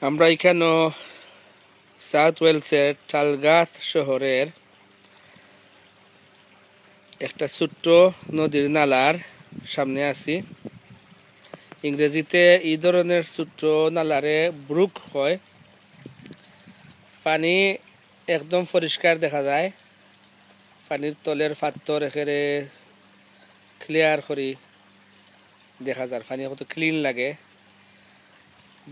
আমরা এখানে সাউথ ওয়েলসের টালগাছ শহরের একটা ছোট্ট নদীর নালার সামনে আছি। ইংরেজিতে এই ধরনের ছোট্ট নালারে ব্রুক হয়। পানি একদম পরিষ্কার দেখা যায়, পানির তলের পাথর একেবারে ক্লিয়ার করে দেখা যায়। পানি কত ক্লিন লাগে,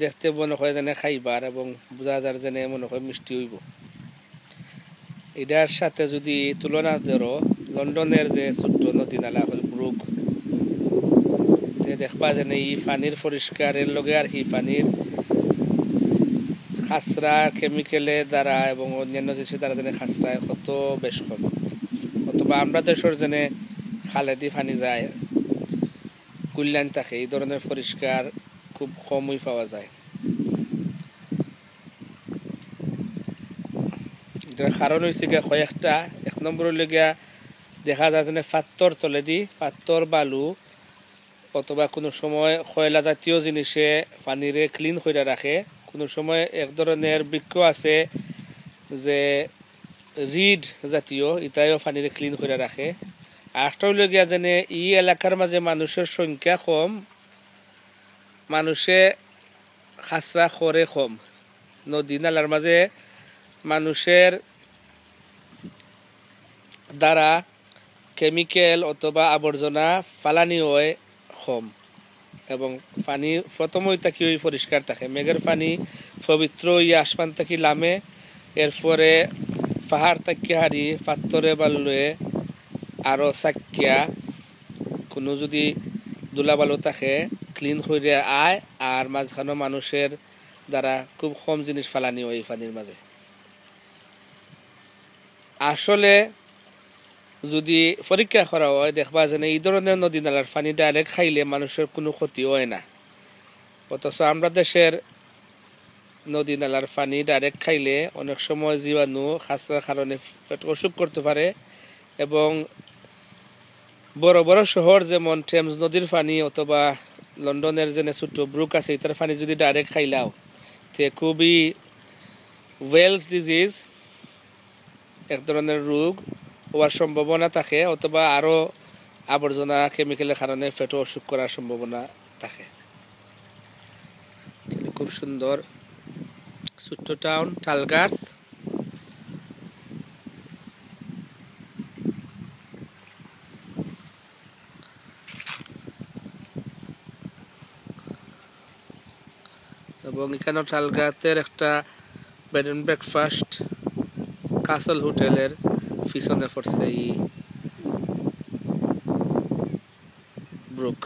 দেখতে মনে হয় যেন খাইবার এবং বোঝা যায় যেন মনে হয় মিষ্টি হইব। এটার সাথে যদি তুলনা ধরো লন্ডনের যে ছোট্ট নদী নালা হল ব্রুক, দেখবা যেন এই পানির পরিষ্কারের লগে আর এই পানির খাসরা কেমিক্যালে দ্বারা এবং অন্যান্য জিনিসের দ্বারা যেন খাসরায় কত বেশ কম। অথবা আমরা দেশের যেন খালেদি পানি যায় কল্যাণ থাকে, এই ধরনের পরিষ্কার খুব কমই পাওয়া যায়। এটার কারণ হয়েছে গিয়া কয়েকটা। এক নম্বর গিয়া দেখা যায় যে পাথর তলেদি পাথর বালু অথবা কোনো সময় কয়লা জাতীয় জিনিসে পানিরে ক্লিন করে রাখে। কোনো সময় এক ধরনের বৃক্ষ আছে যে রিড জাতীয়, এটাও পানিরে ক্লিন করে রাখে। আরেকটা হইল গিয়া যেনে এই এলাকার মাঝে মানুষের সংখ্যা কম, মানুষে খাসরা করে কম। নদী নালার মাঝে মানুষের দ্বারা কেমিক্যাল অথবা আবর্জনা ফালানি হয় কম এবং পানি প্রথমই থাকি ওই পরিষ্কার থাকে। মেঘের পানি পবিত্র ইয়ে আসমান থাকি লামে, এরপরে পাহাড় থাকি হারি পাত্তরে বালুয়ে আরও চাকিয়া কোনো যদি দুলাবালু থাকে ক্লিন করে আয়, আর মাঝখানে মানুষের দ্বারা খুব কম জিনিস ফালানি হয় এই পানির মাঝে। আসলে যদি পরীক্ষা করা হয় দেখবা যে এই ধরনের নদী নালার পানি ডাইরেক্ট খাইলে মানুষের কোনো ক্ষতি হয় না, অথচ আমরা দেশের নদী নালার পানি ডাইরেক্ট খাইলে অনেক সময় জীবাণু খাসরার কারণে পেট অসুখ করতে পারে। এবং বড় বড় শহর যেমন টেমস নদীর পানি অথবা লন্ডনের যে ছোট্ট ব্রুক আছে এটার পানি যদি ডাইরেক্ট খাইলাও তে খুবই ওয়েলস ডিজিজ এক ধরনের রোগ হওয়ার সম্ভাবনা থাকে, অথবা আরও আবর্জনা কেমিক্যালের কারণে পেটে অসুখ করার সম্ভাবনা থাকে। খুব সুন্দর ছোট্ট টাউন টালগাছ। এবং এখানে টালগাছের একটা বেড এন্ড ব্রেকফাস্ট কাসল হোটেলের পিছনে পড়ছে এই ব্রুক।